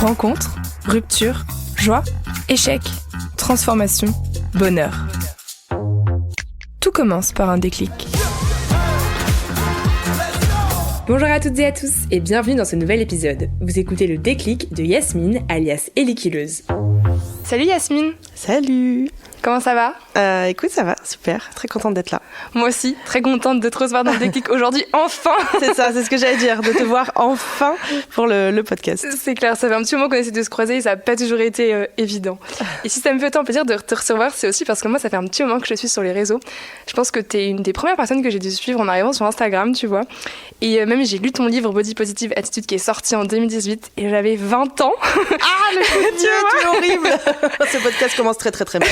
Rencontre, rupture, joie, échec, transformation, bonheur. Tout commence par un déclic. Bonjour à toutes et à tous et bienvenue dans ce nouvel épisode. Vous écoutez le déclic de Yasmine, alias Elikileuse. Salut Yasmine. Salut. Comment ça va ? Écoute, ça va, super, très contente d'être là. Moi aussi, très contente de te recevoir dans le déclic aujourd'hui, enfin. C'est ça, c'est ce que j'allais dire, de te voir enfin pour le podcast. C'est clair, ça fait un petit moment qu'on essaie de se croiser et ça n'a pas toujours été évident. Et si ça me fait autant plaisir de te recevoir, c'est aussi parce que moi, ça fait un petit moment que je te suis sur les réseaux. Je pense que tu es une des premières personnes que j'ai dû suivre en arrivant sur Instagram, tu vois. Et même j'ai lu ton livre Body Positive Attitude qui est sorti en 2018 et j'avais 20 ans. Ah, le coup de Dieu, tu es horrible. Ce podcast commence très très très bien.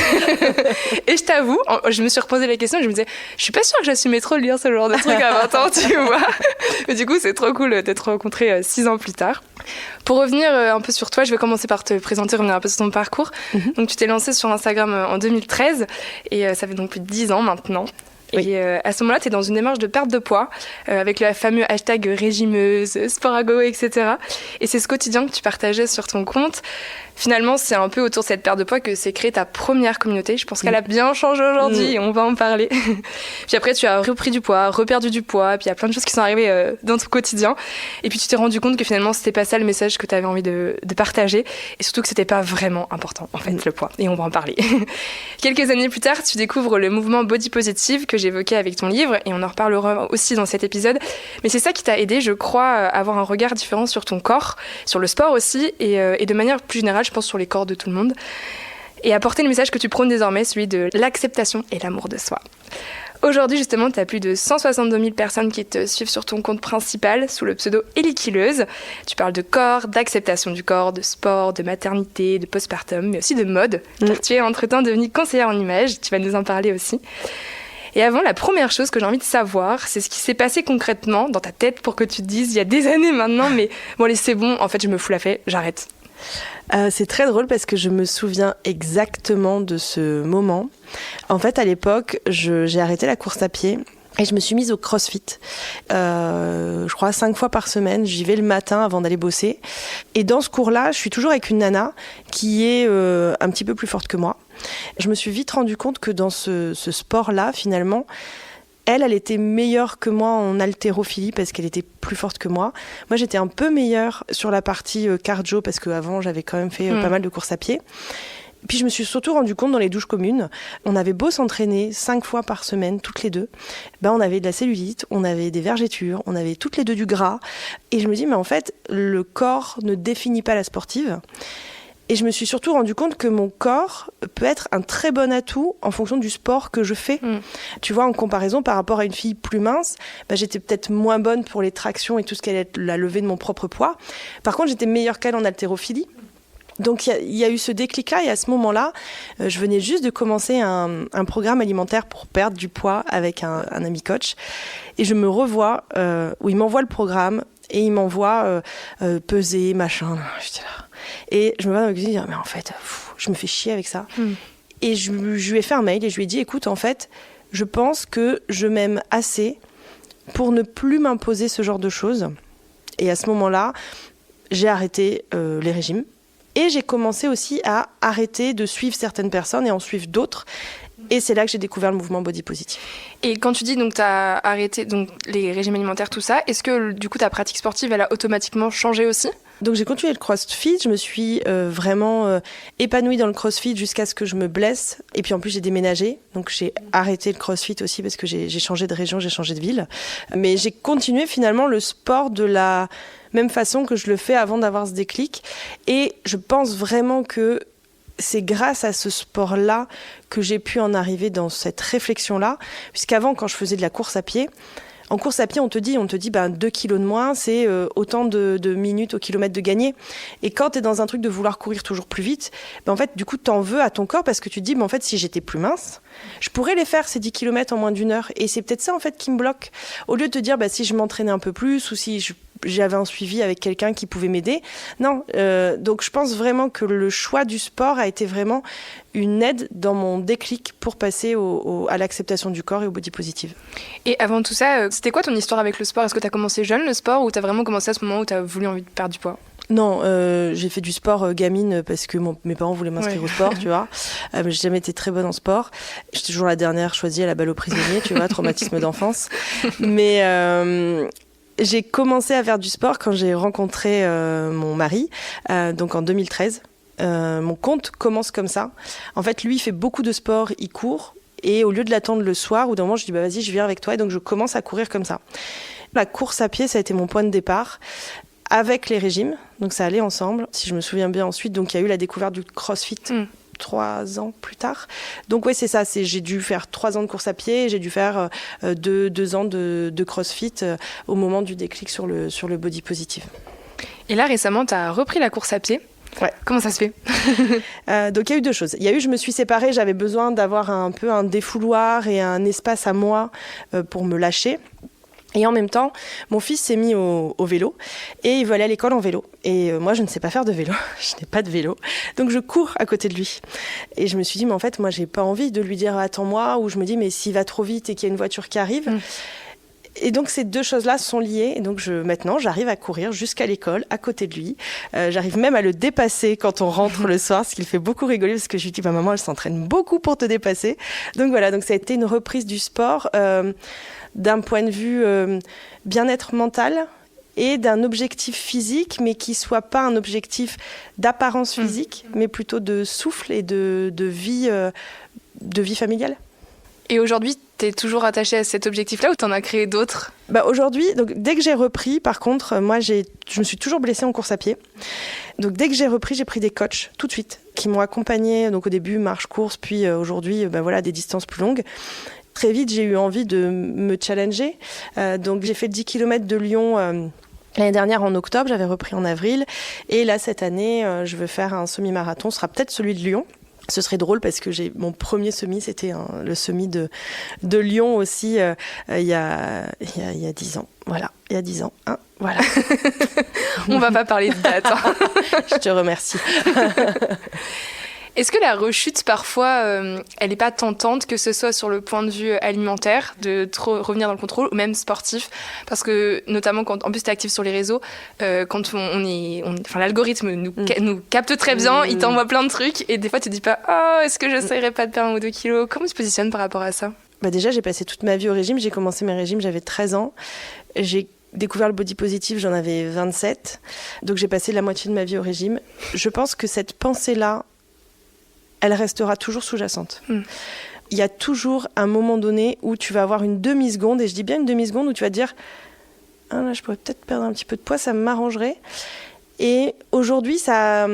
Et je t'avoue, je me suis reposé la question et je me disais, je suis pas sûre que j'assumais trop de lire ce genre de trucs à 20 ans, tu vois. Mais du coup, c'est trop cool d'être rencontrés 6 ans plus tard. Pour revenir un peu sur toi, je vais commencer par te présenter, revenir un peu sur ton parcours. Donc, tu t'es lancée sur Instagram en 2013 et ça fait donc plus de 10 ans maintenant. Oui. Et à ce moment-là, tu es dans une démarche de perte de poids avec le fameux hashtag régimeuse, sport à go, etc. Et c'est ce quotidien que tu partageais sur ton compte. Finalement, c'est un peu autour de cette perte de poids que s'est créée ta première communauté. Je pense qu'elle a bien changé aujourd'hui et on va en parler. Puis après, tu as repris du poids, reperdu du poids, puis il y a plein de choses qui sont arrivées dans ton quotidien. Et puis tu t'es rendu compte que finalement, c'était pas ça le message que tu avais envie de partager. Et surtout que c'était pas vraiment important, en fait, le poids. Et on va en parler. Quelques années plus tard, tu découvres le mouvement Body Positive que j'évoquais avec ton livre. Et on en reparlera aussi dans cet épisode. Mais c'est ça qui t'a aidé, je crois, à avoir un regard différent sur ton corps, sur le sport aussi, et de manière plus générale, je pense, sur les corps de tout le monde, et apporter le message que tu prônes désormais, celui de l'acceptation et l'amour de soi. Aujourd'hui, justement, tu as plus de 162 000 personnes qui te suivent sur ton compte principal, sous le pseudo Elikileuse. Tu parles de corps, d'acceptation du corps, de sport, de maternité, de postpartum, mais aussi de mode, car tu es entre-temps devenue conseillère en images, tu vas nous en parler aussi. Et avant, la première chose que j'ai envie de savoir, c'est ce qui s'est passé concrètement dans ta tête pour que tu te dises, il y a des années maintenant, mais bon, allez, c'est bon, en fait, je me fous la paix, j'arrête. C'est très drôle parce que je me souviens exactement de ce moment. En fait, à l'époque, j'ai arrêté la course à pied et je me suis mise au crossfit. Je crois 5 fois par semaine, j'y vais le matin avant d'aller bosser. Et dans ce cours-là, je suis toujours avec une nana qui est un petit peu plus forte que moi. Je me suis vite rendu compte que dans ce sport-là, finalement, elle était meilleure que moi en haltérophilie parce qu'elle était plus forte que moi. Moi, j'étais un peu meilleure sur la partie cardio parce qu'avant, j'avais quand même fait pas mal de courses à pied. Puis je me suis surtout rendu compte dans les douches communes, on avait beau s'entraîner 5 fois par semaine, toutes les deux, on avait de la cellulite, on avait des vergetures, on avait toutes les deux du gras. Et je me dis, mais en fait, le corps ne définit pas la sportive. Et je me suis surtout rendu compte que mon corps peut être un très bon atout en fonction du sport que je fais. Tu vois, en comparaison par rapport à une fille plus mince, j'étais peut-être moins bonne pour les tractions et tout ce qu'elle est la levée de mon propre poids. Par contre, j'étais meilleure qu'elle en haltérophilie. Donc il y a eu ce déclic-là et à ce moment-là, je venais juste de commencer un programme alimentaire pour perdre du poids avec un ami coach. Et je me revois où il m'envoie le programme et il m'envoie peser, machin. J'étais là. Et je me vois dans la cuisine et dire, mais en fait, je me fais chier avec ça. Et je lui ai fait un mail et je lui ai dit, écoute, en fait, je pense que je m'aime assez pour ne plus m'imposer ce genre de choses. Et à ce moment-là, j'ai arrêté les régimes. Et j'ai commencé aussi à arrêter de suivre certaines personnes et en suivre d'autres. Et c'est là que j'ai découvert le mouvement Body Positive. Et quand tu dis donc tu as arrêté donc, les régimes alimentaires, tout ça, est-ce que du coup ta pratique sportive elle a automatiquement changé aussi ? Donc j'ai continué le crossfit, je me suis vraiment épanouie dans le crossfit jusqu'à ce que je me blesse. Et puis en plus j'ai déménagé, donc j'ai arrêté le crossfit aussi parce que j'ai changé de région, j'ai changé de ville. Mais j'ai continué finalement le sport de la même façon que je le fais avant d'avoir ce déclic. Et je pense vraiment que c'est grâce à ce sport-là que j'ai pu en arriver dans cette réflexion-là. Puisqu'avant, quand je faisais de la course à pied, en course à pied, on te dit 2 kilos de moins, c'est autant de minutes au kilomètre de gagner. Et quand tu es dans un truc de vouloir courir toujours plus vite, en fait, du coup, t'en veux à ton corps parce que tu te dis, en fait, si j'étais plus mince, je pourrais les faire, ces 10 kilomètres en moins d'1 heure. Et c'est peut-être ça, en fait, qui me bloque. Au lieu de te dire, si je m'entraînais un peu plus ou si j'avais un suivi avec quelqu'un qui pouvait m'aider. Non, donc je pense vraiment que le choix du sport a été vraiment une aide dans mon déclic pour passer à l'acceptation du corps et au body positive. Et avant tout ça, c'était quoi ton histoire avec le sport ? Est-ce que tu as commencé jeune le sport ou tu as vraiment commencé à ce moment où tu as voulu envie de perdre du poids ? Non, j'ai fait du sport gamine parce que mes parents voulaient m'inscrire au sport, tu vois. Mais j'ai jamais été très bonne en sport. J'étais toujours la dernière choisie à la balle aux prisonniers, tu vois, traumatisme d'enfance. Mais j'ai commencé à faire du sport quand j'ai rencontré mon mari, donc en 2013. Mon compte commence comme ça. En fait, lui, il fait beaucoup de sport, il court. Et au lieu de l'attendre le soir, ou d'un moment, je dis vas-y, je viens avec toi. Et donc, je commence à courir comme ça. La course à pied, ça a été mon point de départ avec les régimes. Donc, ça allait ensemble, si je me souviens bien ensuite. Donc, il y a eu la découverte du CrossFit 3 ans plus tard. Donc, oui, c'est ça. J'ai dû faire 3 ans de course à pied. Et j'ai dû faire 2 ans de CrossFit au moment du déclic sur le body positive. Et là, récemment, tu as repris la course à pied. Ouais. Comment ça se fait ? Donc il y a eu 2 choses. Il y a eu, je me suis séparée, j'avais besoin d'avoir un peu un défouloir et un espace à moi pour me lâcher. Et en même temps, mon fils s'est mis au vélo et il veut aller à l'école en vélo. Et moi, je ne sais pas faire de vélo, je n'ai pas de vélo. Donc je cours à côté de lui. Et je me suis dit, mais en fait, moi, j'ai pas envie de lui dire attends-moi, ou je me dis, mais s'il va trop vite et qu'il y a une voiture qui arrive... Et donc, ces 2 choses-là sont liées. Et donc, maintenant, j'arrive à courir jusqu'à l'école, à côté de lui. J'arrive même à le dépasser quand on rentre le soir, ce qui le fait beaucoup rigoler, parce que je lui dis, maman, elle s'entraîne beaucoup pour te dépasser. Donc, voilà, donc ça a été une reprise du sport d'un point de vue bien-être mental et d'un objectif physique, mais qui ne soit pas un objectif d'apparence physique, mais plutôt de souffle et de vie familiale. Et aujourd'hui, tu es toujours attachée à cet objectif-là ou tu en as créé d'autres ? Aujourd'hui, donc, dès que j'ai repris, par contre, moi, je me suis toujours blessée en course à pied. Donc, dès que j'ai repris, j'ai pris des coachs tout de suite qui m'ont accompagnée. Donc, au début, marche-course, puis aujourd'hui, des distances plus longues. Très vite, j'ai eu envie de me challenger. Donc, j'ai fait le 10 km de Lyon l'année dernière en octobre. J'avais repris en avril. Et là, cette année, je veux faire un semi-marathon. Ce sera peut-être celui de Lyon. Ce serait drôle parce que mon premier semi, c'était le semi de Lyon aussi, il y a 10 ans. Voilà, il y a 10 ans. Hein, voilà. On ne va pas parler de date. Hein. Je te remercie. Est-ce que la rechute, parfois, elle n'est pas tentante, que ce soit sur le point de vue alimentaire, de trop revenir dans le contrôle, ou même sportif ? Parce que, notamment, quand en plus tu es active sur les réseaux, quand l'algorithme nous capte très bien, il t'envoie plein de trucs, et des fois tu te dis pas « Oh, est-ce que j'essayerais pas de perdre 1 ou 2 kilos ?» Comment tu te positionnes par rapport à ça ? Déjà, j'ai passé toute ma vie au régime. J'ai commencé mes régimes, j'avais 13 ans. J'ai découvert le body positive, j'en avais 27. Donc j'ai passé la moitié de ma vie au régime. Je pense que cette pensée-là, elle restera toujours sous-jacente. Il y a toujours un moment donné où tu vas avoir une demi-seconde, et je dis bien une demi-seconde, où tu vas te dire « Ah là, je pourrais peut-être perdre un petit peu de poids, ça m'arrangerait ». Et aujourd'hui, ça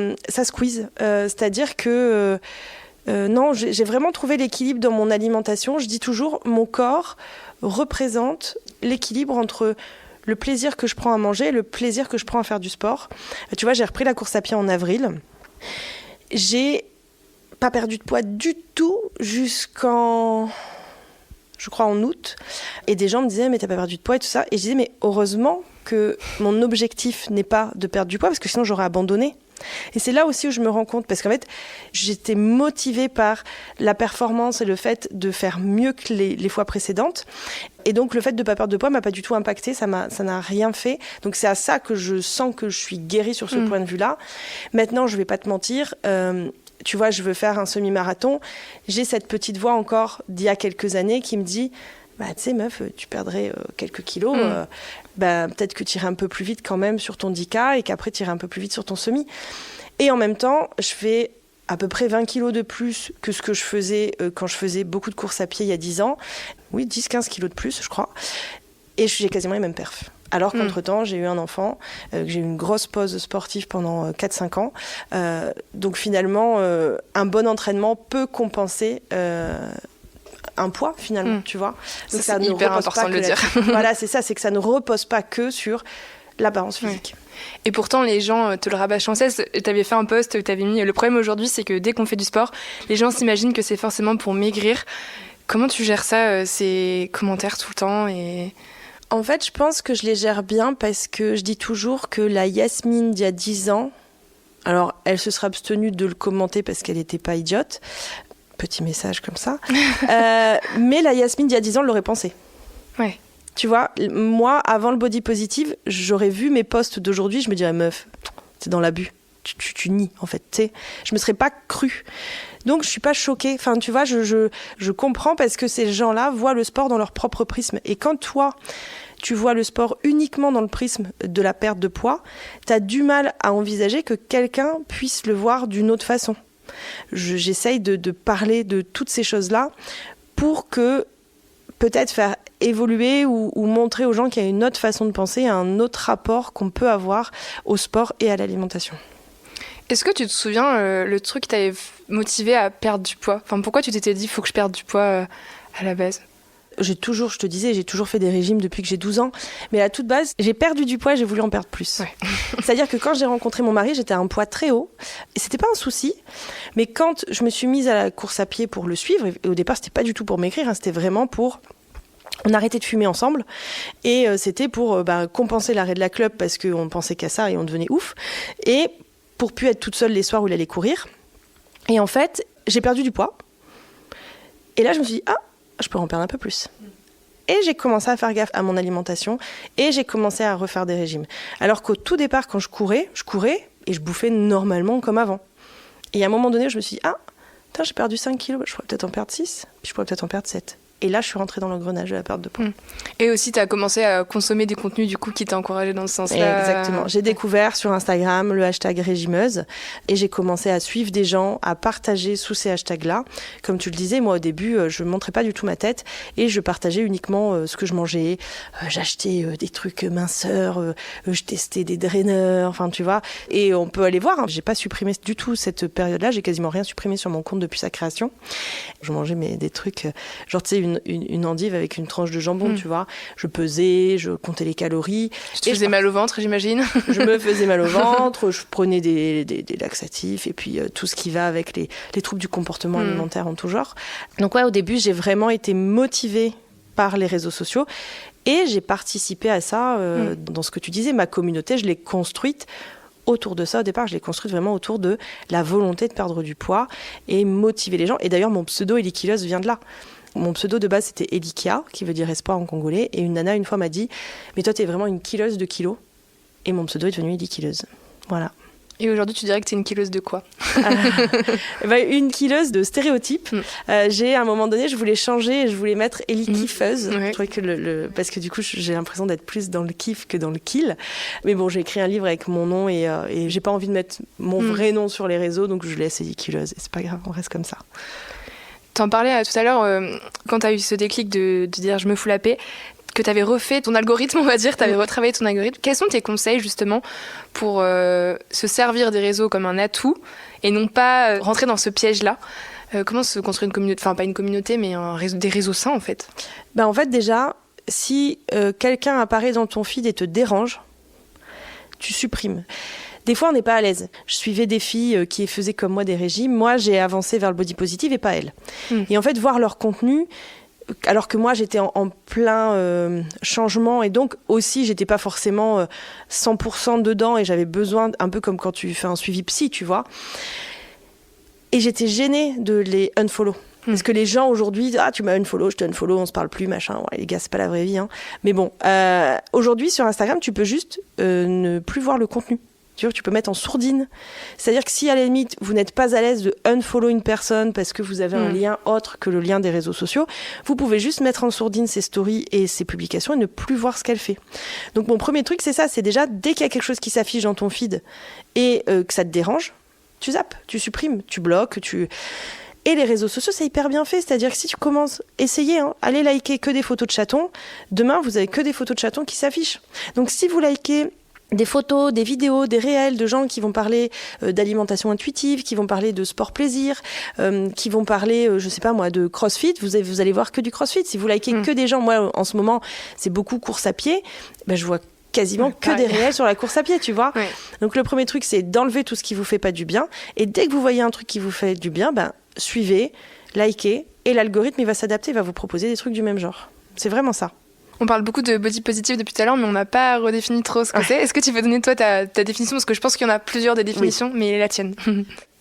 squeeze. C'est-à-dire que non, j'ai vraiment trouvé l'équilibre dans mon alimentation. Je dis toujours, mon corps représente l'équilibre entre le plaisir que je prends à manger et le plaisir que je prends à faire du sport. Tu vois, j'ai repris la course à pied en avril. J'ai pas perdu de poids du tout jusqu'en, je crois, en août. Et des gens me disaient, mais t'as pas perdu de poids et tout ça. Et je disais, mais heureusement que mon objectif n'est pas de perdre du poids, parce que sinon j'aurais abandonné. Et c'est là aussi où je me rends compte, parce qu'en fait, j'étais motivée par la performance et le fait de faire mieux que les fois précédentes. Et donc, le fait de ne pas perdre de poids m'a pas du tout impacté, ça n'a rien fait. Donc, c'est à ça que je sens que je suis guérie sur ce point de vue-là. Maintenant, je vais pas te mentir, tu vois, je veux faire un semi-marathon. J'ai cette petite voix encore d'il y a quelques années qui me dit... tu sais, meuf, tu perdrais quelques kilos, peut-être que tu irais un peu plus vite quand même sur ton 10K et qu'après tu irais un peu plus vite sur ton semi. Et en même temps, je fais à peu près 20 kilos de plus que ce que je faisais quand je faisais beaucoup de courses à pied il y a 10 ans. Oui, 10-15 kilos de plus, je crois. Et j'ai quasiment les mêmes perfs. Alors qu'entre-temps, j'ai eu un enfant, que j'ai eu une grosse pause sportive pendant 4-5 ans. Donc finalement, un bon entraînement peut compenser... un poids finalement, tu vois. Donc ça c'est hyper important de le dire. Voilà, c'est ça, c'est que ça ne repose pas que sur l'apparence physique. Et pourtant, les gens te le rabâchent sans cesse. Tu avais fait un post où tu avais mis... Le problème aujourd'hui, c'est que dès qu'on fait du sport, les gens s'imaginent que c'est forcément pour maigrir. Comment tu gères ça, ces commentaires tout le temps et... En fait, je pense que je les gère bien parce que je dis toujours que la Yasmine d'il y a 10 ans, alors elle se serait abstenue de le commenter parce qu'elle n'était pas idiote, petit message comme ça, mais la Yasmine d'il y a 10 ans l'aurait pensé. Ouais. Tu vois, moi, avant le body positive, j'aurais vu mes posts d'aujourd'hui, je me dirais, meuf, t'es dans l'abus. Tu nies, en fait. T'sais. Je me serais pas crue. Donc, je suis pas choquée. Enfin, tu vois, je comprends parce que ces gens-là voient le sport dans leur propre prisme. Et quand toi, tu vois le sport uniquement dans le prisme de la perte de poids, t'as du mal à envisager que quelqu'un puisse le voir d'une autre façon. J'essaye de parler de toutes ces choses-là pour que peut-être faire évoluer ou montrer aux gens qu'il y a une autre façon de penser, un autre rapport qu'on peut avoir au sport et à l'alimentation. Est-ce que tu te souviens le truc qui t'avait motivé à perdre du poids ? Enfin, pourquoi tu t'étais dit il faut que je perde du poids à la base ? J'ai toujours fait des régimes depuis que j'ai 12 ans. Mais à la toute base, j'ai perdu du poids et j'ai voulu en perdre plus. Ouais. C'est-à-dire que quand j'ai rencontré mon mari, j'étais à un poids très haut. Et c'était pas un souci. Mais quand je me suis mise à la course à pied pour le suivre, et au départ, c'était pas du tout pour maigrir, c'était vraiment pour... On arrêtait de fumer ensemble et c'était pour compenser l'arrêt de la clope parce qu'on pensait qu'à ça et on devenait ouf. Et pour plus être toute seule les soirs où il allait courir. Et en fait, j'ai perdu du poids. Et là, je me suis dit, je peux en perdre un peu plus. Et j'ai commencé à faire gaffe à mon alimentation et j'ai commencé à refaire des régimes. Alors qu'au tout départ, quand je courais et je bouffais normalement comme avant. Et à un moment donné, je me suis dit, j'ai perdu 5 kilos, je pourrais peut-être en perdre 6, puis je pourrais peut-être en perdre 7. Et là, je suis rentrée dans l'engrenage de la perte de poids. Et aussi, tu as commencé à consommer des contenus du coup, qui t'ont encouragé dans ce sens-là. Exactement. J'ai découvert sur Instagram le hashtag régimeuse et j'ai commencé à suivre des gens, à partager sous ces hashtags-là. Comme tu le disais, moi, au début, je ne montrais pas du tout ma tête et je partageais uniquement ce que je mangeais. J'achetais des trucs minceurs, je testais des draineurs, enfin, tu vois. Et on peut aller voir, j'ai pas supprimé du tout cette période-là. J'ai quasiment rien supprimé sur mon compte depuis sa création. Je mangeais des trucs, genre, tu sais, une endive avec une tranche de jambon, tu vois. Je pesais, je comptais les calories. Tu te faisais mal au ventre, j'imagine. Je me faisais mal au ventre, je prenais des laxatifs et puis tout ce qui va avec les troubles du comportement alimentaire en tout genre. Donc ouais, au début, j'ai vraiment été motivée par les réseaux sociaux et j'ai participé à ça dans ce que tu disais. Ma communauté, je l'ai construite autour de ça. Au départ, je l'ai construite vraiment autour de la volonté de perdre du poids et motiver les gens. Et d'ailleurs, mon pseudo Elikileuse vient de là. Mon pseudo de base, c'était Elikia, qui veut dire espoir en congolais. Et une nana, une fois, m'a dit « Mais toi, t'es vraiment une kileuse de kilos. » Et mon pseudo est devenu Elikileuse. Voilà. Et aujourd'hui, tu dirais que t'es une kileuse de quoi ? Une kileuse de stéréotypes. À un moment donné, je voulais changer et je voulais mettre Elikifeuse. Je trouvais que parce que du coup, j'ai l'impression d'être plus dans le kiff que dans le kill. Mais bon, j'ai écrit un livre avec mon nom et j'ai pas envie de mettre mon vrai nom sur les réseaux, donc je laisse Elikileuse. Et c'est pas grave, on reste comme ça. T'en parlais tout à l'heure, quand t'as eu ce déclic de dire je me fous la paix, que t'avais refait ton algorithme, on va dire, t'avais retravaillé ton algorithme. Quels sont tes conseils justement pour se servir des réseaux comme un atout et non pas rentrer dans ce piège-là ? Comment se construire une communauté, enfin pas une communauté, mais des réseaux sains en fait ? En fait déjà, si quelqu'un apparaît dans ton feed et te dérange, tu supprimes. Des fois, on n'est pas à l'aise. Je suivais des filles qui faisaient comme moi des régimes. Moi, j'ai avancé vers le body positive et pas elles. Et en fait, voir leur contenu, alors que moi, j'étais en plein changement et donc aussi, j'étais pas forcément 100% dedans et j'avais besoin, un peu comme quand tu fais un suivi psy, tu vois. Et j'étais gênée de les unfollow. Parce que les gens aujourd'hui disent « Ah, tu m'as unfollow, je te unfollow, on se parle plus, machin. » Ouais, les gars, c'est pas la vraie vie. Hein. Mais bon, aujourd'hui, sur Instagram, tu peux juste ne plus voir le contenu. Tu peux mettre en sourdine. C'est-à-dire que si, à la limite, vous n'êtes pas à l'aise de unfollow une personne parce que vous avez un lien autre que le lien des réseaux sociaux, vous pouvez juste mettre en sourdine ses stories et ses publications et ne plus voir ce qu'elle fait. Donc, mon premier truc, c'est ça. C'est déjà, dès qu'il y a quelque chose qui s'affiche dans ton feed et que ça te dérange, tu zappes, tu supprimes, tu bloques, Et les réseaux sociaux, c'est hyper bien fait. C'est-à-dire que si tu commences, essayez, allez liker que des photos de chatons. Demain, vous avez que des photos de chatons qui s'affichent. Donc, si vous likez des photos, des vidéos, des réels de gens qui vont parler d'alimentation intuitive, qui vont parler de sport plaisir, qui vont parler, je sais pas moi, de crossfit, vous allez voir que du crossfit. Si vous likez que des gens, moi en ce moment, c'est beaucoup course à pied, je vois quasiment que des réels sur la course à pied, tu vois. Ouais. Donc le premier truc, c'est d'enlever tout ce qui vous fait pas du bien. Et dès que vous voyez un truc qui vous fait du bien, suivez, likez, et l'algorithme, il va s'adapter, il va vous proposer des trucs du même genre. C'est vraiment ça. On parle beaucoup de body positive depuis tout à l'heure, mais on n'a pas redéfini trop ce que c'est. Est-ce que tu peux donner, toi, ta définition ? Parce que je pense qu'il y en a plusieurs des définitions, mais la tienne.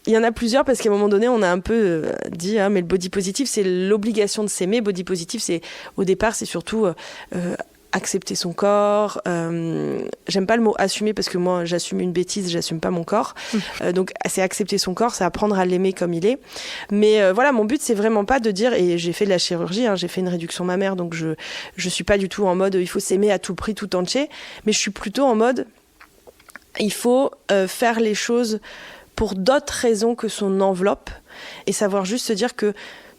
Il y en a plusieurs parce qu'à un moment donné, on a un peu dit mais le body positive, c'est l'obligation de s'aimer. Body positive, au départ, c'est surtout accepter son corps. J'aime pas le mot assumer parce que moi, j'assume une bêtise, j'assume pas mon corps. Donc, c'est accepter son corps, c'est apprendre à l'aimer comme il est. Mais voilà, mon but, c'est vraiment pas de dire, et j'ai fait de la chirurgie, j'ai fait une réduction mammaire, donc je suis pas du tout en mode il faut s'aimer à tout prix, tout entier. Mais je suis plutôt en mode il faut faire les choses pour d'autres raisons que son enveloppe et savoir juste se dire que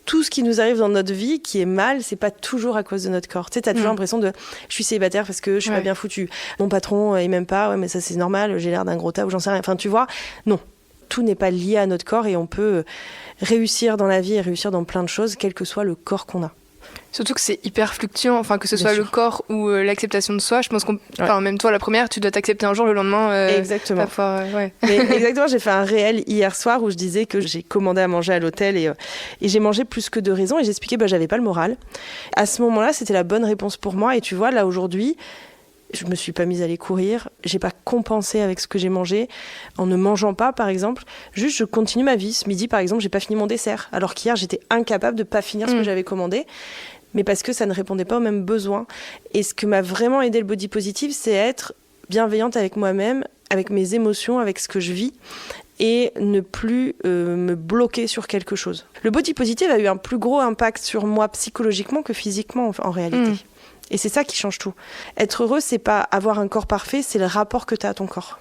tout ce qui nous arrive dans notre vie qui est mal, c'est pas toujours à cause de notre corps. Tu sais, t'as toujours l'impression de je suis célibataire parce que je suis pas bien foutue. Mon patron, il m'aime pas, ouais, mais ça c'est normal, j'ai l'air d'un gros tas ou j'en sais rien. Enfin, tu vois, non. Tout n'est pas lié à notre corps et on peut réussir dans la vie et réussir dans plein de choses, quel que soit le corps qu'on a. Surtout que c'est hyper fluctuant, enfin que ce soit le corps ou l'acceptation de soi. Je pense même toi la première, tu dois t'accepter un jour, le lendemain. Exactement. Ouais. Mais exactement, j'ai fait un réel hier soir où je disais que j'ai commandé à manger à l'hôtel et j'ai mangé plus que de raison et j'expliquais j'avais pas le moral. À ce moment-là, c'était la bonne réponse pour moi et tu vois là aujourd'hui. Je me suis pas mise à aller courir, j'ai pas compensé avec ce que j'ai mangé en ne mangeant pas par exemple, juste je continue ma vie. Ce midi par exemple, j'ai pas fini mon dessert alors qu'hier j'étais incapable de pas finir ce que j'avais commandé. Mais parce que ça ne répondait pas aux mêmes besoins. Et ce que m'a vraiment aidé le body positive, c'est être bienveillante avec moi-même, avec mes émotions, avec ce que je vis, et ne plus me bloquer sur quelque chose. Le body positive a eu un plus gros impact sur moi psychologiquement que physiquement en réalité. Et c'est ça qui change tout. Être heureux, c'est pas avoir un corps parfait, c'est le rapport que tu as à ton corps.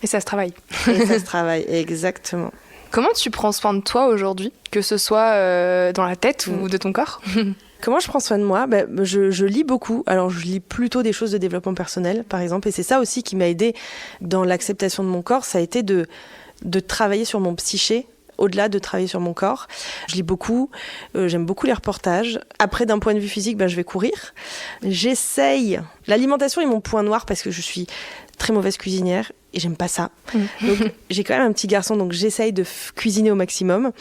Et ça se travaille. Et ça se travaille, exactement. Comment tu prends soin de toi aujourd'hui, que ce soit dans la tête ou de ton corps ? Comment je prends soin de moi ? Je lis beaucoup. Alors, je lis plutôt des choses de développement personnel, par exemple. Et c'est ça aussi qui m'a aidée dans l'acceptation de mon corps. Ça a été de travailler sur mon psyché, au-delà de travailler sur mon corps. Je lis beaucoup. J'aime beaucoup les reportages. Après, d'un point de vue physique, je vais courir. J'essaye. L'alimentation est mon point noir parce que je suis très mauvaise cuisinière et j'aime pas ça. Donc j'ai quand même un petit garçon, donc j'essaye de cuisiner au maximum.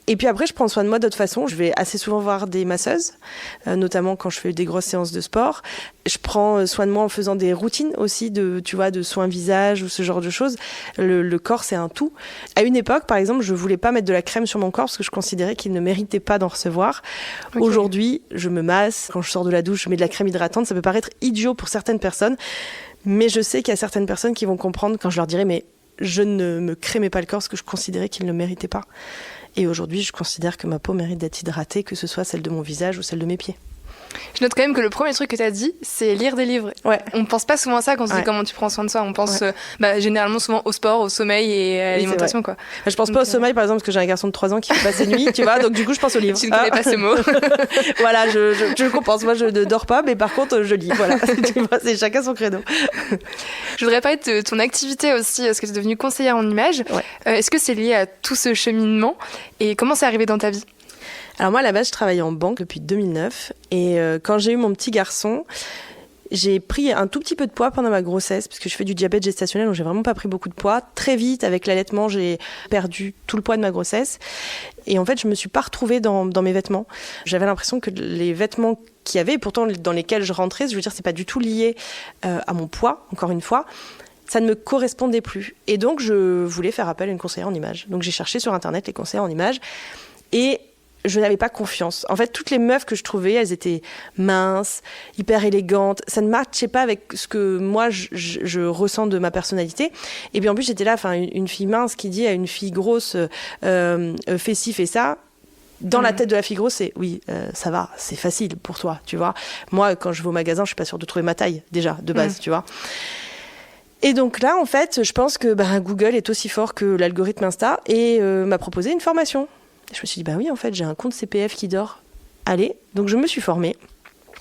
Et puis après, je prends soin de moi d'autres façons. Je vais assez souvent voir des masseuses, notamment quand je fais des grosses séances de sport. Je prends soin de moi en faisant des routines aussi de soins visage ou ce genre de choses. Le corps, c'est un tout. À une époque, par exemple, je voulais pas mettre de la crème sur mon corps parce que je considérais qu'il ne méritait pas d'en recevoir. Okay. Aujourd'hui, je me masse. Quand je sors de la douche, je mets de la crème hydratante. Ça peut paraître idiot pour certaines personnes. Mais je sais qu'il y a certaines personnes qui vont comprendre quand je leur dirai mais je ne me crémais pas le corps parce que je considérais qu'il ne le méritait pas. Et aujourd'hui, je considère que ma peau mérite d'être hydratée, que ce soit celle de mon visage ou celle de mes pieds. Je note quand même que le premier truc que tu as dit, c'est lire des livres. Ouais. On pense pas souvent à ça quand on se dit comment tu prends soin de soi. On pense généralement souvent au sport, au sommeil et à l'alimentation. Quoi. Je pense pas au sommeil, par exemple, parce que j'ai un garçon de 3 ans qui fait passer nuit, tu vois, donc du coup, je pense aux livres. Tu ne connais pas ce mot. Voilà, je le compense. Moi, je ne dors pas, mais par contre, je lis. Voilà, tu vois, c'est chacun son credo. Je voudrais parler de ton activité aussi, parce que tu es devenue conseillère en images. Ouais. Est-ce que c'est lié à tout ce cheminement et comment c'est arrivé dans ta vie ? Alors moi, à la base, je travaillais en banque depuis 2009 et quand j'ai eu mon petit garçon, j'ai pris un tout petit peu de poids pendant ma grossesse parce que je fais du diabète gestationnel, donc j'ai vraiment pas pris beaucoup de poids. Très vite, avec l'allaitement, j'ai perdu tout le poids de ma grossesse et en fait, je me suis pas retrouvée dans mes vêtements. J'avais l'impression que les vêtements qu'il y avait, et pourtant dans lesquels je rentrais, je veux dire, c'est pas du tout lié à mon poids, encore une fois. Ça ne me correspondait plus. Et donc, je voulais faire appel à une conseillère en images. Donc, j'ai cherché sur Internet les conseillères en images et je n'avais pas confiance. En fait, toutes les meufs que je trouvais, elles étaient minces, hyper élégantes. Ça ne matchait pas avec ce que moi, je ressens de ma personnalité. Et puis en plus, j'étais là, une fille mince qui dit à une fille grosse, fais ci, fais ça. Dans la tête de la fille grosse, c'est oui, ça va, c'est facile pour toi, tu vois. Moi, quand je vais au magasin, je suis pas sûre de trouver ma taille, déjà, de base, tu vois. Et donc là, en fait, je pense que Google est aussi fort que l'algorithme Insta et m'a proposé une formation. Je me suis dit, oui, en fait, j'ai un compte CPF qui dort. Allez, donc je me suis formée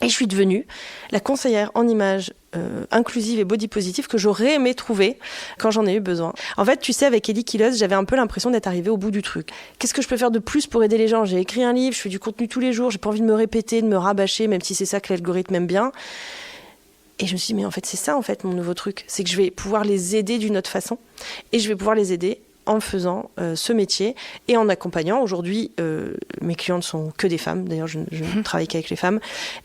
et je suis devenue la conseillère en images inclusive et body positive que j'aurais aimé trouver quand j'en ai eu besoin. En fait, tu sais, avec Ellie Killeuse, j'avais un peu l'impression d'être arrivée au bout du truc. Qu'est-ce que je peux faire de plus pour aider les gens ? J'ai écrit un livre, je fais du contenu tous les jours, j'ai pas envie de me répéter, de me rabâcher, même si c'est ça que l'algorithme aime bien. Et je me suis dit, mais en fait, c'est ça, en fait, mon nouveau truc. C'est que je vais pouvoir les aider d'une autre façon et je vais pouvoir les aider en faisant ce métier et en accompagnant. Aujourd'hui, mes clientes sont que des femmes. D'ailleurs, je ne travaille qu'avec les femmes.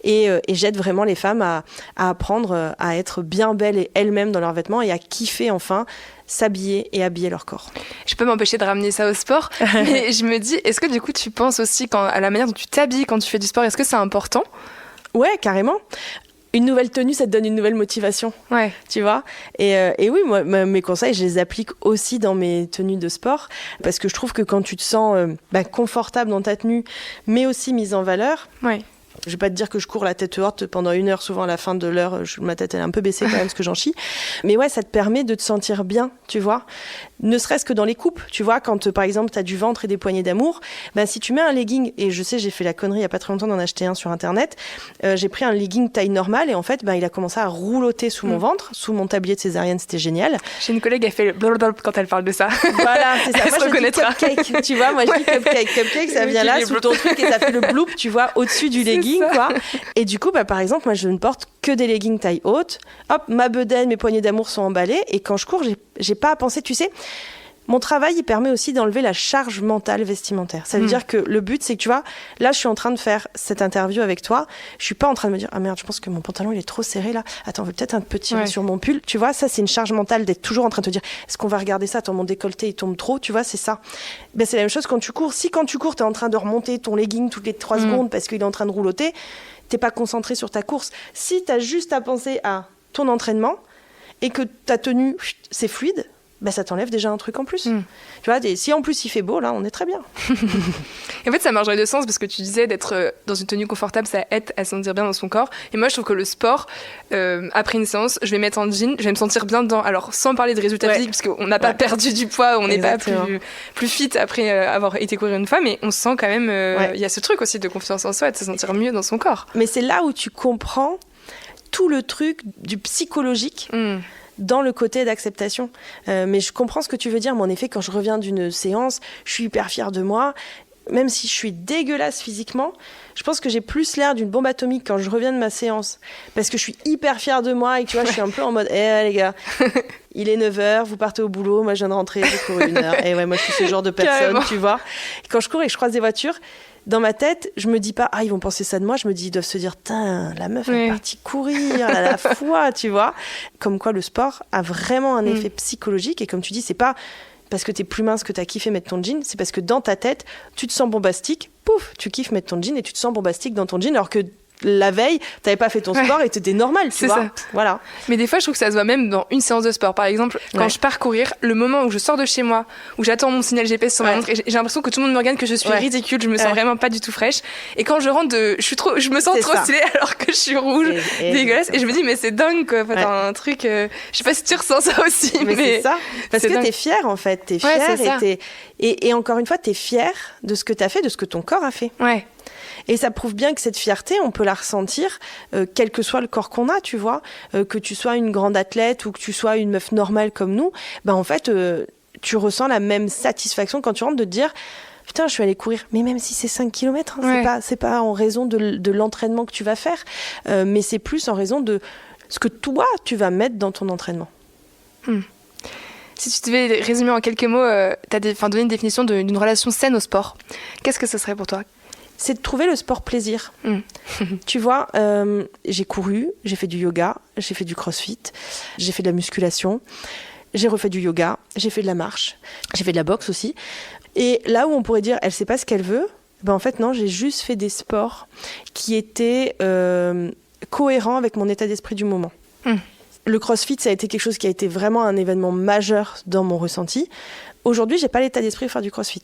Et j'aide vraiment les femmes à apprendre à être bien belles et elles-mêmes dans leurs vêtements et à kiffer enfin s'habiller et habiller leur corps. Je peux m'empêcher de ramener ça au sport, mais je me dis, est-ce que du coup, tu penses aussi à la manière dont tu t'habilles quand tu fais du sport ? Est-ce que c'est important ? Ouais, carrément. une nouvelle tenue, ça te donne une nouvelle motivation. Ouais. Tu vois. Et oui, moi, mes conseils, je les applique aussi dans mes tenues de sport parce que je trouve que quand tu te sens confortable dans ta tenue, mais aussi mise en valeur. Ouais. Je vais pas te dire que je cours la tête haute pendant 1 heure, souvent à la fin de l'heure, ma tête elle est un peu baissée quand même parce que j'en chie. Mais ouais, ça te permet de te sentir bien, tu vois. Ne serait-ce que dans les coupes, tu vois, quand par exemple tu as du ventre et des poignées d'amour, si tu mets un legging, et je sais, j'ai fait la connerie il y a pas très longtemps d'en acheter un sur internet, j'ai pris un legging taille normale et en fait, il a commencé à roulotter sous mon ventre, sous mon tablier de césarienne, c'était génial. J'ai une collègue, elle fait le blablabla quand elle parle de ça. Voilà, c'est ça. Elle moi, se reconnaîtra. Je dis cupcake, tu vois, moi je dis cupcake. Cupcake, ça vient là, sous ton truc et ça fait le bloop, tu vois, au-dessus du legging, quoi. Et du coup, par exemple, moi, je ne porte que des leggings taille haute. Hop, ma bedaine, mes poignées d'amour sont emballées. Et quand je cours, j'ai pas à penser, tu sais. Mon travail, il permet aussi d'enlever la charge mentale vestimentaire. Ça veut dire que le but, c'est que tu vois, là, je suis en train de faire cette interview avec toi. Je suis pas en train de me dire, ah merde, je pense que mon pantalon, il est trop serré là. Attends, on veut peut-être un peu tirer sur mon pull. Tu vois, ça, c'est une charge mentale d'être toujours en train de te dire, est-ce qu'on va regarder ça? Attends, mon décolleté, il tombe trop. Tu vois, c'est ça. C'est la même chose quand tu cours. Si quand tu cours, t'es en train de remonter ton legging toutes les 3 secondes parce qu'il est en train de roulotter, t'es pas concentré sur ta course. Si t'as juste à penser à ton entraînement et que ta tenue, c'est fluide, ça t'enlève déjà un truc en plus. Tu vois, si en plus il fait beau, là, on est très bien. En fait, ça marche dans les deux sens parce que tu disais d'être dans une tenue confortable, ça aide à se sentir bien dans son corps. Et moi, je trouve que le sport, après une séance, je vais mettre en jean, je vais me sentir bien dedans. Alors, sans parler de résultats physiques, parce qu'on n'a pas perdu du poids, on n'est pas plus fit après avoir été courir une fois, mais on se sent quand même... Il y a ce truc aussi de confiance en soi, de se sentir mieux dans son corps. Mais c'est là où tu comprends tout le truc du psychologique dans le côté d'acceptation. Mais je comprends ce que tu veux dire. Mais en effet, quand je reviens d'une séance, je suis hyper fière de moi. Même si je suis dégueulasse physiquement, je pense que j'ai plus l'air d'une bombe atomique quand je reviens de ma séance. Parce que je suis hyper fière de moi et que tu vois, je suis un peu en mode les gars, il est 9h, vous partez au boulot, moi je viens de rentrer, j'ai couru 1 heure. Et ouais, moi je suis ce genre de personne, carrément. Tu vois. Et quand je cours et que je croise des voitures, dans ma tête, je me dis pas, ils vont penser ça de moi. Je me dis, ils doivent se dire, la meuf elle est partie courir, elle a la foi, tu vois. Comme quoi, le sport a vraiment un effet psychologique. Et comme tu dis, c'est pas parce que t'es plus mince que t'as kiffé mettre ton jean, c'est parce que dans ta tête, tu te sens bombastique, pouf, tu kiffes mettre ton jean et tu te sens bombastique dans ton jean, alors que la veille, t'avais pas fait ton sport et t'étais normal, tu vois. Ça. Voilà. Mais des fois, je trouve que ça se voit même dans une séance de sport. Par exemple, quand je pars courir, le moment où je sors de chez moi, où j'attends mon signal GPS sur ma montre, et j'ai l'impression que tout le monde me regarde, que je suis ridicule, je me sens vraiment pas du tout fraîche. Et quand je rentre, je me sens trop stylée alors que je suis rouge, dégueulasse. Et je me dis, mais c'est dingue, quoi. Enfin, un truc. Je sais pas si tu ressens ça aussi. Mais c'est ça. Parce que t'es fière, en fait. T'es fière et encore une fois, t'es fière de ce que t'as fait, de ce que ton corps a fait. Ouais. Et ça prouve bien que cette fierté, on peut la ressentir, quel que soit le corps qu'on a, tu vois. Que tu sois une grande athlète ou que tu sois une meuf normale comme nous, en fait, tu ressens la même satisfaction quand tu rentres de te dire « Putain, je suis allée courir. » Mais même si c'est 5 km, c'est pas en raison de l'entraînement que tu vas faire, mais c'est plus en raison de ce que toi, tu vas mettre dans ton entraînement. Si tu devais résumer en quelques mots, donner une définition d'une relation saine au sport, qu'est-ce que ce serait pour toi ? C'est de trouver le sport plaisir. Tu vois, j'ai couru, j'ai fait du yoga, j'ai fait du crossfit, j'ai fait de la musculation, j'ai refait du yoga, j'ai fait de la marche, j'ai fait de la boxe aussi. Et là où on pourrait dire, elle sait pas ce qu'elle veut, en fait non, j'ai juste fait des sports qui étaient cohérents avec mon état d'esprit du moment. Le crossfit, ça a été quelque chose qui a été vraiment un événement majeur dans mon ressenti. Aujourd'hui, j'ai pas l'état d'esprit de faire du crossfit.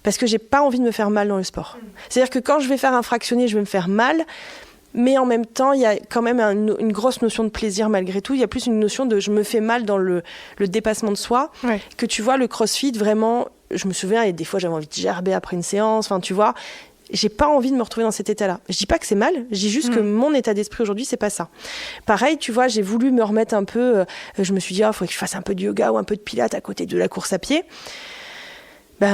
Parce que j'ai pas envie de me faire mal dans le sport. C'est-à-dire que quand je vais faire un fractionné, je vais me faire mal, mais en même temps, il y a quand même une grosse notion de plaisir malgré tout. Il y a plus une notion de je me fais mal dans le dépassement de soi, que tu vois, le crossfit, vraiment, je me souviens, et des fois j'avais envie de gerber après une séance, enfin tu vois, j'ai pas envie de me retrouver dans cet état-là. Je dis pas que c'est mal, je dis juste que mon état d'esprit aujourd'hui, c'est pas ça. Pareil, tu vois, j'ai voulu me remettre un peu, je me suis dit, faut que je fasse un peu de yoga ou un peu de pilates à côté de la course à pied.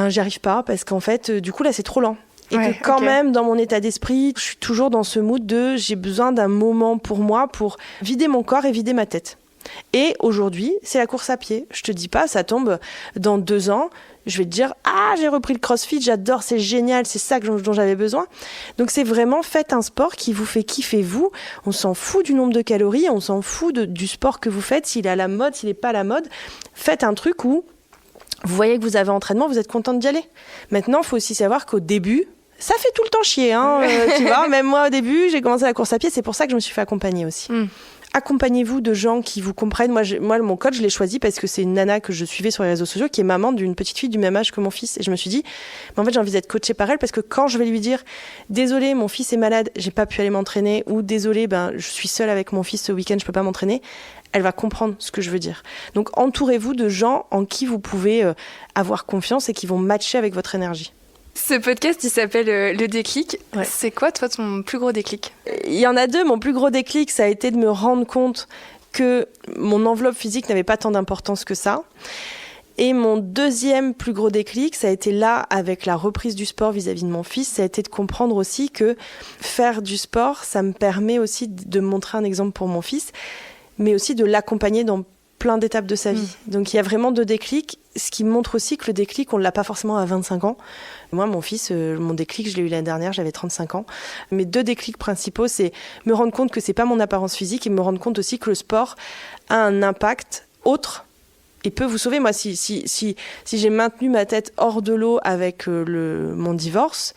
J'y arrive pas parce qu'en fait, du coup, là, c'est trop lent. Et que quand même, dans mon état d'esprit, je suis toujours dans ce mood de j'ai besoin d'un moment pour moi pour vider mon corps et vider ma tête. Et aujourd'hui, c'est la course à pied. Je te dis pas, ça tombe dans 2 ans. Je vais te dire, j'ai repris le crossfit, j'adore, c'est génial, c'est ça dont j'avais besoin. Donc c'est vraiment, faites un sport qui vous fait kiffer vous. On s'en fout du nombre de calories, on s'en fout du sport que vous faites, s'il est à la mode, s'il n'est pas à la mode. Faites un truc où vous voyez que vous avez entraînement, vous êtes contente d'y aller. Maintenant, il faut aussi savoir qu'au début, Ça fait tout le temps chier, hein, tu vois. Même moi, au début, j'ai commencé la course à pied. C'est pour ça que je me suis fait accompagner aussi. Accompagnez-vous de gens qui vous comprennent. Moi, mon coach, je l'ai choisi parce que c'est une nana que je suivais sur les réseaux sociaux qui est maman d'une petite fille du même âge que mon fils. Et je me suis dit, mais en fait, j'ai envie d'être coachée par elle parce que quand je vais lui dire, désolé, mon fils est malade, j'ai pas pu aller m'entraîner, ou désolé, je suis seule avec mon fils ce week-end, je peux pas m'entraîner, elle va comprendre ce que je veux dire. Donc, entourez-vous de gens en qui vous pouvez avoir confiance et qui vont matcher avec votre énergie. Ce podcast, il s'appelle Le Déclic. Ouais. C'est quoi, toi, ton plus gros déclic ? Il y en a deux. Mon plus gros déclic, ça a été de me rendre compte que mon enveloppe physique n'avait pas tant d'importance que ça. Et mon deuxième plus gros déclic, ça a été là, avec la reprise du sport vis-à-vis de mon fils, ça a été de comprendre aussi que faire du sport, ça me permet aussi de montrer un exemple pour mon fils, mais aussi de l'accompagner dans plein d'étapes de sa vie. Donc il y a vraiment deux déclics, ce qui montre aussi que le déclic, on ne l'a pas forcément à 25 ans. Moi, mon fils, mon déclic, je l'ai eu l'année dernière, j'avais 35 ans. Mes deux déclics principaux, c'est me rendre compte que c'est pas mon apparence physique et me rendre compte aussi que le sport a un impact autre et peut vous sauver. Moi, si j'ai maintenu ma tête hors de l'eau avec mon divorce,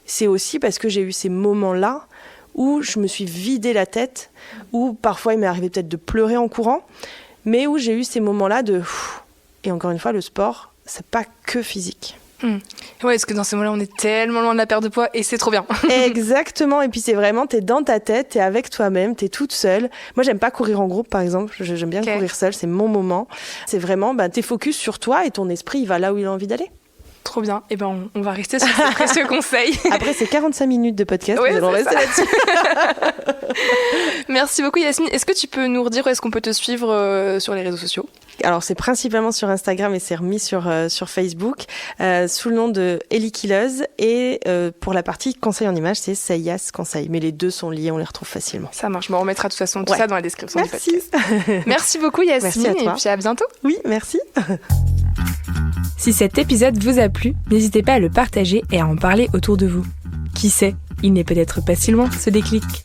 c'est aussi parce que j'ai eu ces moments-là où je me suis vidé la tête, où parfois il m'est arrivé peut-être de pleurer en courant, mais où j'ai eu ces moments-là de... Et encore une fois, le sport, c'est pas que physique. Ouais, parce que dans ces moments-là, on est tellement loin de la perte de poids et c'est trop bien. Exactement, et puis c'est vraiment, t'es dans ta tête, t'es avec toi-même, t'es toute seule. Moi, j'aime pas courir en groupe, par exemple. J'aime bien courir seule, c'est mon moment. C'est vraiment, t'es focus sur toi et ton esprit, il va là où il a envie d'aller. Trop bien. Et on va rester sur ce précieux conseil. Après, c'est 45 minutes de podcast. Ouais, nous allons rester là-dessus. Merci beaucoup, Yasmine. Est-ce que tu peux nous redire où est-ce qu'on peut te suivre sur les réseaux sociaux ? Alors, c'est principalement sur Instagram et c'est remis sur Facebook sous le nom de Ellie Killeuse. Et pour la partie conseil en images, c'est Sayas Conseil. Mais les deux sont liés, on les retrouve facilement. Ça marche. On remettra de toute façon tout ça dans la description du podcast. Merci beaucoup, Yasmine. Merci à toi. Et puis à bientôt. Oui, merci. Si cet épisode vous a plu, n'hésitez pas à le partager et à en parler autour de vous. Qui sait, il n'est peut-être pas si loin, ce déclic.